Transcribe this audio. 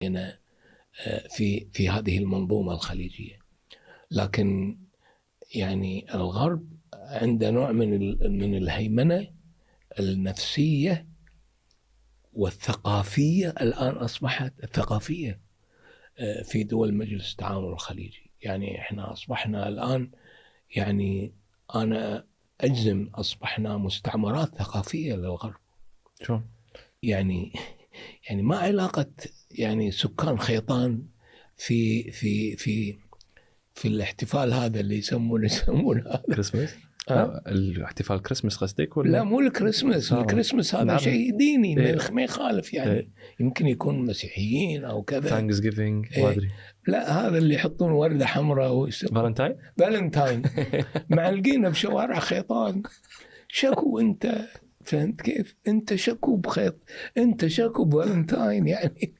هنا في هذه المنظومة الخليجية. لكن يعني الغرب عنده نوع من الهيمنة النفسية والثقافية. الآن أصبحت الثقافية في دول مجلس التعاون الخليجي. يعني إحنا أصبحنا الآن، يعني أنا أجزم أصبحنا مستعمرات ثقافية للغرب. شو يعني ما علاقة يعني سكان خيطان في الاحتفال هذا اللي يسمونه هذا كريسماس؟ الاحتفال كريسماس قصدك ولا؟ لا، مو الكريسماس. الكريسماس هذا نعم. شيء ديني إيه. ما يخالف يعني. إيه. يمكن يكون مسيحيين أو كذا. ثانكس جيفينج ما أدري. لا، هذا اللي يحطون وردة حمراء فالنتاين معلقينه بشوارع خيطان. شكو أنت، فهمت كيف؟ أنت شكو بخيط، أنت شكو بفالنتاين يعني.